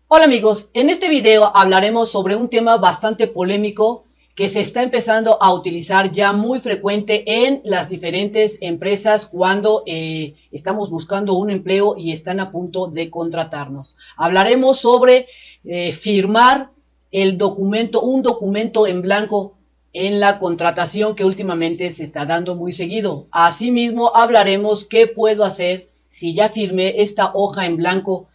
Hola amigos, en este video hablaremos sobre un tema bastante polémico que se está empezando a utilizar ya muy frecuente en las diferentes empresas cuando estamos buscando un empleo y están a punto de contratarnos. Hablaremos sobre firmar un documento en blanco en la contratación que últimamente se está dando muy seguido. Asimismo, hablaremos qué puedo hacer si ya firmé esta hoja en blanco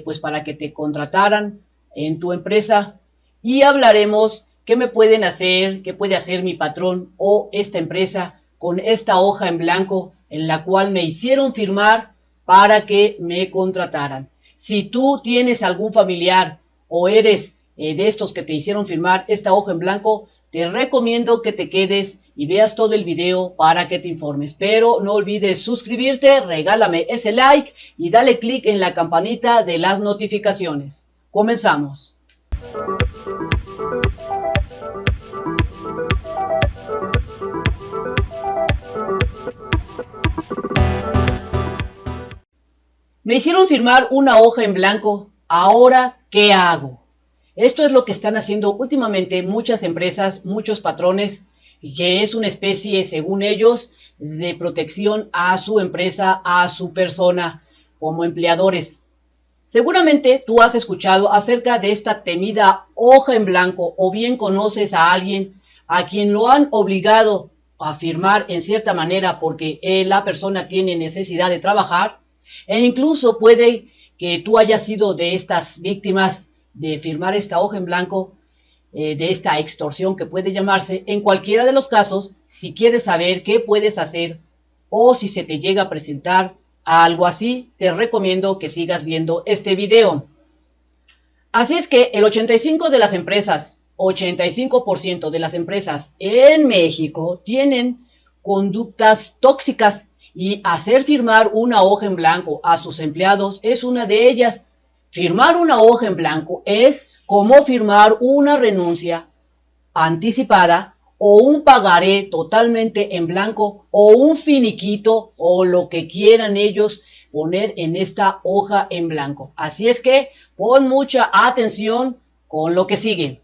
pues para que te contrataran en tu empresa, y hablaremos qué me pueden hacer, qué puede hacer mi patrón o esta empresa con esta hoja en blanco en la cual me hicieron firmar para que me contrataran. Si tú tienes algún familiar o eres de estos que te hicieron firmar esta hoja en blanco, te recomiendo que te quedes y veas todo el video para que te informes. Pero no olvides suscribirte, regálame ese like y dale click en la campanita de las notificaciones. Comenzamos. Me hicieron firmar una hoja en blanco. ¿Ahora qué hago? Esto es lo que están haciendo últimamente muchas empresas, muchos patrones, que es una especie, según ellos, de protección a su empresa, a su persona como empleadores. Seguramente tú has escuchado acerca de esta temida hoja en blanco, o bien conoces a alguien a quien lo han obligado a firmar en cierta manera porque la persona tiene necesidad de trabajar, e incluso puede que tú hayas sido de estas víctimas de firmar esta hoja en blanco, de esta extorsión que puede llamarse. En cualquiera de los casos, si quieres saber qué puedes hacer o si se te llega a presentar algo así, te recomiendo que sigas viendo este video. Así es que el 85% de las empresas en México tienen conductas tóxicas, y hacer firmar una hoja en blanco a sus empleados es una de ellas. Firmar una hoja en blanco es como firmar una renuncia anticipada o un pagaré totalmente en blanco o un finiquito o lo que quieran ellos poner en esta hoja en blanco. Así es que pon mucha atención con lo que sigue.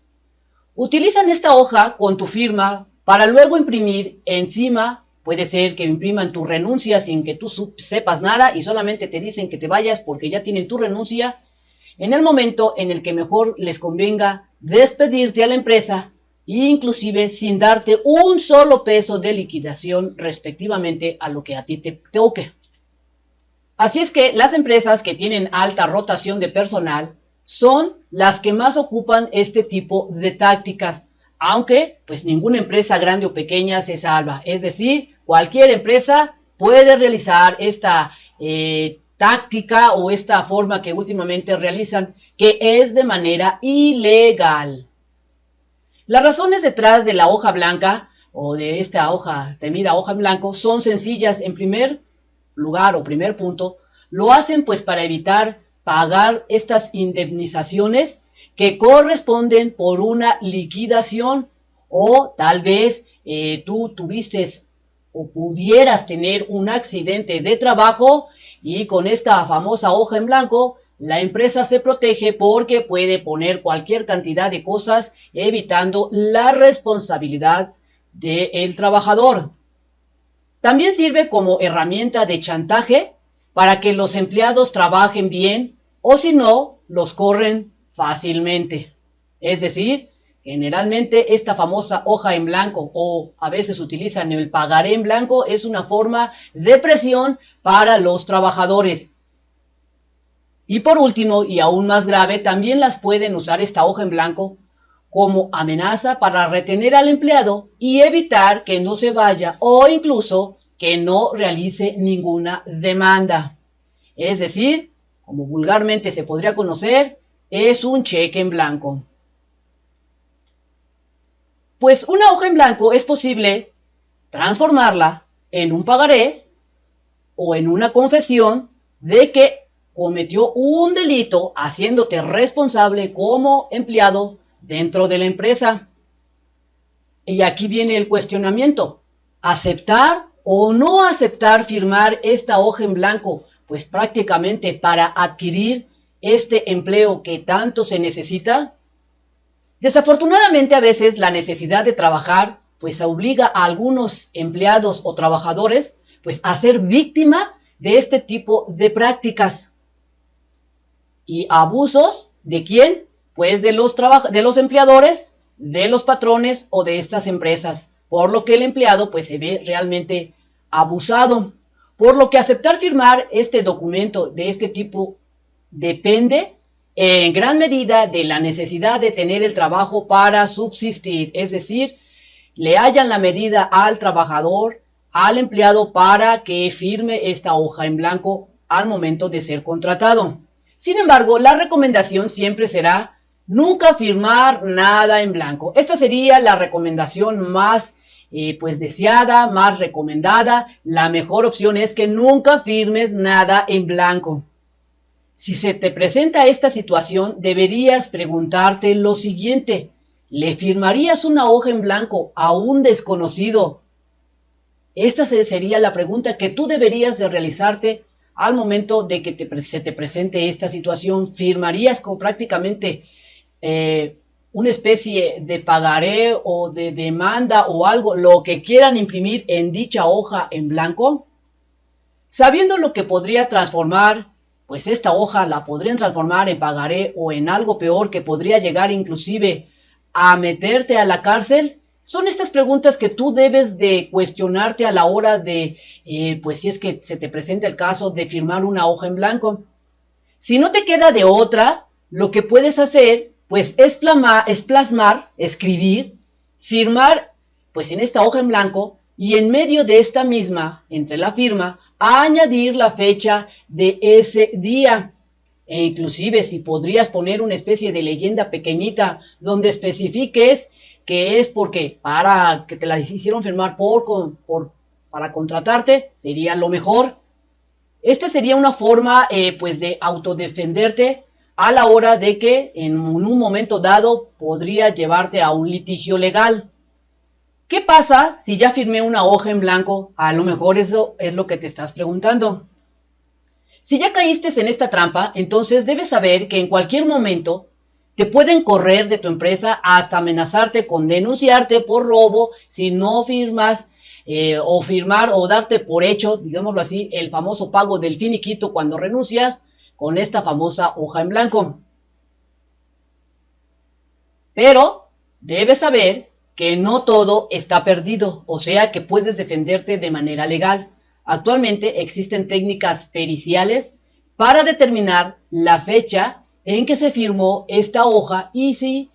Utilizan esta hoja con tu firma para luego imprimir encima. Puede ser que impriman tu renuncia sin que tú sepas nada y solamente te dicen que te vayas porque ya tienen tu renuncia, en el momento en el que mejor les convenga despedirte a la empresa, inclusive sin darte un solo peso de liquidación respectivamente a lo que a ti te toque. Así es que las empresas que tienen alta rotación de personal son las que más ocupan este tipo de tácticas, aunque pues ninguna empresa grande o pequeña se salva. Es decir, cualquier empresa puede realizar esta táctica o esta forma que últimamente realizan, que es de manera ilegal. Las razones detrás de la hoja blanca o de esta hoja, temida hoja en blanco, son sencillas. En primer lugar o primer punto, lo hacen pues para evitar pagar estas indemnizaciones que corresponden por una liquidación, o tal vez tú tuviste o pudieras tener un accidente de trabajo, y con esta famosa hoja en blanco la empresa se protege porque puede poner cualquier cantidad de cosas evitando la responsabilidad del trabajador. También sirve como herramienta de chantaje para que los empleados trabajen bien, o si no, los corren fácilmente. Es decir, generalmente esta famosa hoja en blanco, o a veces utilizan el pagaré en blanco, es una forma de presión para los trabajadores. Y por último, y aún más grave, también las pueden usar esta hoja en blanco como amenaza para retener al empleado y evitar que no se vaya, o incluso que no realice ninguna demanda. Es decir, como vulgarmente se podría conocer, es un cheque en blanco. Pues una hoja en blanco es posible transformarla en un pagaré o en una confesión de que cometió un delito, haciéndote responsable como empleado dentro de la empresa. Y aquí viene el cuestionamiento: ¿aceptar o no aceptar firmar esta hoja en blanco? Pues prácticamente para adquirir este empleo que tanto se necesita? Desafortunadamente a veces la necesidad de trabajar pues obliga a algunos empleados o trabajadores pues a ser víctima de este tipo de prácticas y abusos. ¿De quién? Pues de los empleadores, de los patrones o de estas empresas, por lo que el empleado pues se ve realmente abusado. Por lo que aceptar firmar este documento de este tipo depende en gran medida de la necesidad de tener el trabajo para subsistir, es decir, le hallan la medida al trabajador, al empleado para que firme esta hoja en blanco al momento de ser contratado. Sin embargo, la recomendación siempre será nunca firmar nada en blanco. Esta sería la recomendación más pues deseada, más recomendada. La mejor opción es que nunca firmes nada en blanco. Si se te presenta esta situación, deberías preguntarte lo siguiente: ¿le firmarías una hoja en blanco a un desconocido? Esta sería la pregunta que tú deberías de realizarte al momento de que se te presente esta situación. ¿Firmarías con prácticamente una especie de pagaré o de demanda o algo, lo que quieran imprimir en dicha hoja en blanco? Sabiendo lo que podría transformar, pues esta hoja la podrían transformar en pagaré o en algo peor que podría llegar inclusive a meterte a la cárcel. Son estas preguntas que tú debes de cuestionarte a la hora de, pues si es que se te presenta el caso de firmar una hoja en blanco. Si no te queda de otra, lo que puedes hacer, pues es plasmar, escribir, firmar, pues en esta hoja en blanco, y en medio de esta misma, entre la firma, añadir la fecha de ese día. E inclusive si podrías poner una especie de leyenda pequeñita donde especifiques que es porque para que te la hicieron firmar para contratarte, sería lo mejor. Esta sería una forma pues de autodefenderte a la hora de que en un momento dado podría llevarte a un litigio legal. ¿Qué pasa si ya firmé una hoja en blanco? A lo mejor eso es lo que te estás preguntando. Si ya caíste en esta trampa, entonces debes saber que en cualquier momento te pueden correr de tu empresa hasta amenazarte con denunciarte por robo si no firmas o firmar o darte por hecho, digámoslo así, el famoso pago del finiquito cuando renuncias con esta famosa hoja en blanco. Pero debes saber que no todo está perdido, o sea que puedes defenderte de manera legal. Actualmente existen técnicas periciales para determinar la fecha en que se firmó esta hoja y si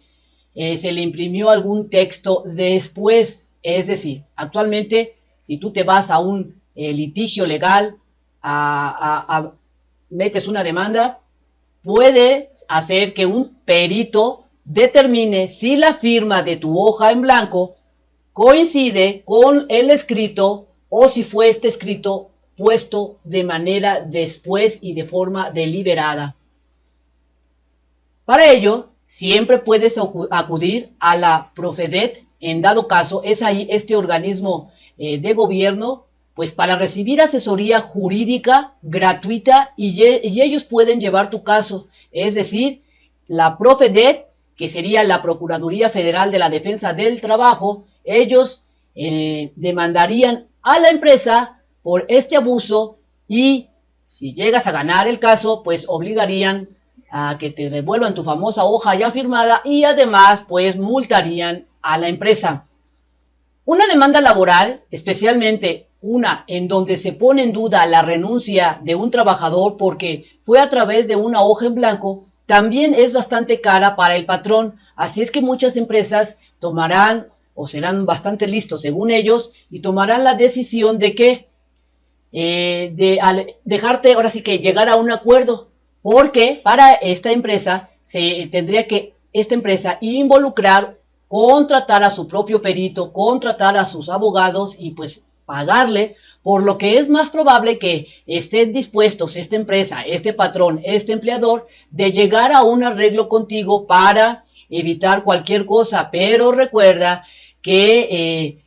se le imprimió algún texto después. Es decir, actualmente si tú te vas a un litigio legal, metes una demanda, puedes hacer que un perito determine si la firma de tu hoja en blanco coincide con el escrito o si fue este escrito puesto de manera después y de forma deliberada. Para ello, siempre puedes acudir a la Profedet. En dado caso, es ahí este organismo de gobierno, pues para recibir asesoría jurídica gratuita y ellos pueden llevar tu caso. Es decir, la Profedet, que sería la Procuraduría Federal de la Defensa del Trabajo, ellos demandarían a la empresa por este abuso y si llegas a ganar el caso, pues obligarían a que te devuelvan tu famosa hoja ya firmada y además pues multarían a la empresa. Una demanda laboral, especialmente una en donde se pone en duda la renuncia de un trabajador porque fue a través de una hoja en blanco, también es bastante cara para el patrón. Así es que muchas empresas tomarán o serán bastante listos según ellos y tomarán la decisión de que dejarte ahora sí que llegar a un acuerdo, porque para esta empresa se tendría que esta empresa involucrar, contratar a su propio perito, contratar a sus abogados y pues pagarle, por lo que es más probable que estén dispuestos esta empresa, este patrón, este empleador, de llegar a un arreglo contigo para evitar cualquier cosa. Pero recuerda que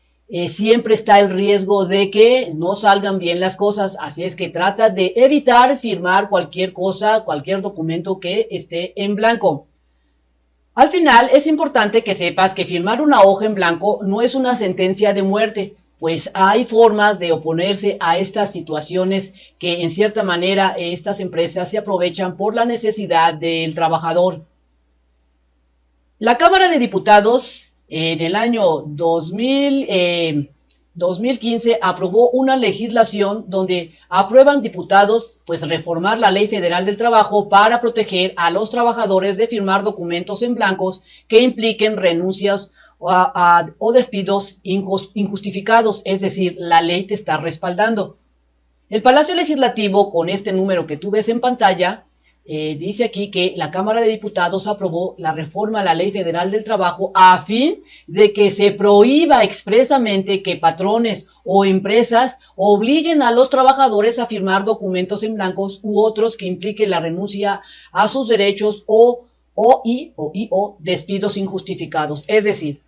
siempre está el riesgo de que no salgan bien las cosas, así es que trata de evitar firmar cualquier cosa, cualquier documento que esté en blanco. Al final es importante que sepas que firmar una hoja en blanco no es una sentencia de muerte, pues hay formas de oponerse a estas situaciones que en cierta manera estas empresas se aprovechan por la necesidad del trabajador. La Cámara de Diputados en el año 2015 aprobó una legislación donde aprueban diputados pues reformar la Ley Federal del Trabajo para proteger a los trabajadores de firmar documentos en blancos que impliquen renuncias o despidos injustificados, es decir, la ley te está respaldando. El Palacio Legislativo, con este número que tú ves en pantalla, dice aquí que la Cámara de Diputados aprobó la reforma a la Ley Federal del Trabajo a fin de que se prohíba expresamente que patrones o empresas obliguen a los trabajadores a firmar documentos en blancos u otros que impliquen la renuncia a sus derechos o despidos injustificados. Es decir,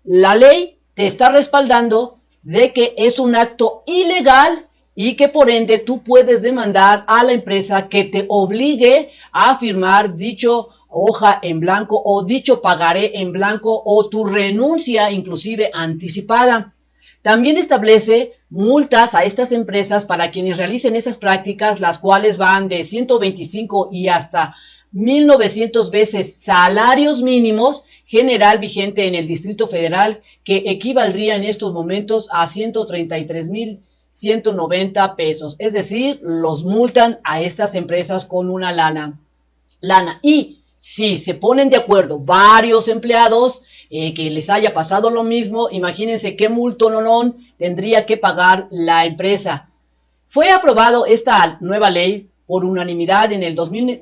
la ley te está respaldando de que es un acto ilegal y que por ende tú puedes demandar a la empresa que te obligue a firmar dicho hoja en blanco o dicho pagaré en blanco o tu renuncia inclusive anticipada. También establece multas a estas empresas para quienes realicen esas prácticas, las cuales van de 125 y hasta 1,900 veces salarios mínimos general vigente en el Distrito Federal, que equivaldría en estos momentos a 133,190 pesos. Es decir, los multan a estas empresas con una lana. Y si se ponen de acuerdo varios empleados que les haya pasado lo mismo, imagínense qué multononón tendría que pagar la empresa. Fue aprobado esta nueva ley por unanimidad en el 2000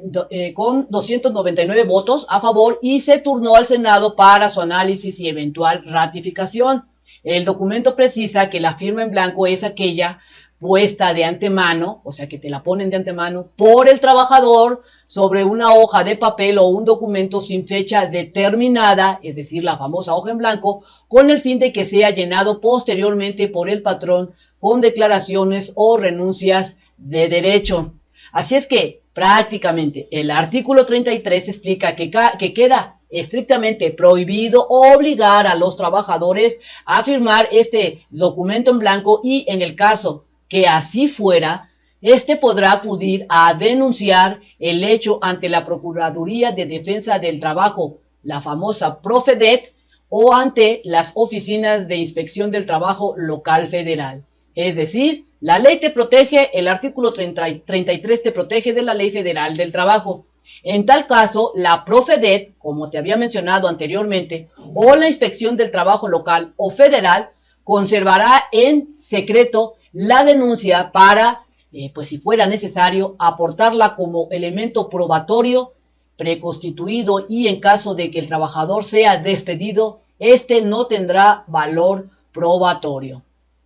con 299 votos a favor y se turnó al Senado para su análisis y eventual ratificación. El documento precisa que la firma en blanco es aquella puesta de antemano, o sea que te la ponen de antemano por el trabajador sobre una hoja de papel o un documento sin fecha determinada, es decir, la famosa hoja en blanco, con el fin de que sea llenado posteriormente por el patrón con declaraciones o renuncias de derecho. Así es que prácticamente el artículo 33 explica que queda estrictamente prohibido obligar a los trabajadores a firmar este documento en blanco y en el caso que así fuera, este podrá acudir a denunciar el hecho ante la Procuraduría de Defensa del Trabajo, la famosa Profedet, o ante las oficinas de inspección del trabajo local federal. Es decir, la ley te protege, el artículo 33 te protege de la Ley Federal del Trabajo. En tal caso, la Profedet, como te había mencionado anteriormente, o la Inspección del Trabajo local o federal, conservará en secreto la denuncia para, pues si fuera necesario, aportarla como elemento probatorio preconstituido y en caso de que el trabajador sea despedido, este no tendrá valor probatorio.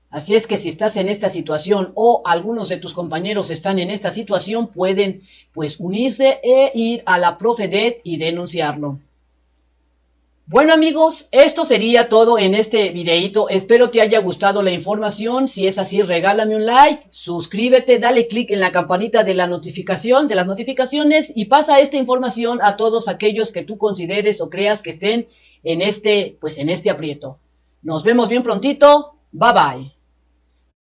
Así es que si estás en esta situación o algunos de tus compañeros están en esta situación, pueden pues unirse e ir a la Profedet y denunciarlo. Bueno amigos, esto sería todo en este videito. Espero te haya gustado la información. Si es así, regálame un like, suscríbete, dale click en la campanita de la notificación, de las notificaciones y pasa esta información a todos aquellos que tú consideres o creas que estén en este aprieto. Nos vemos bien prontito. Bye bye.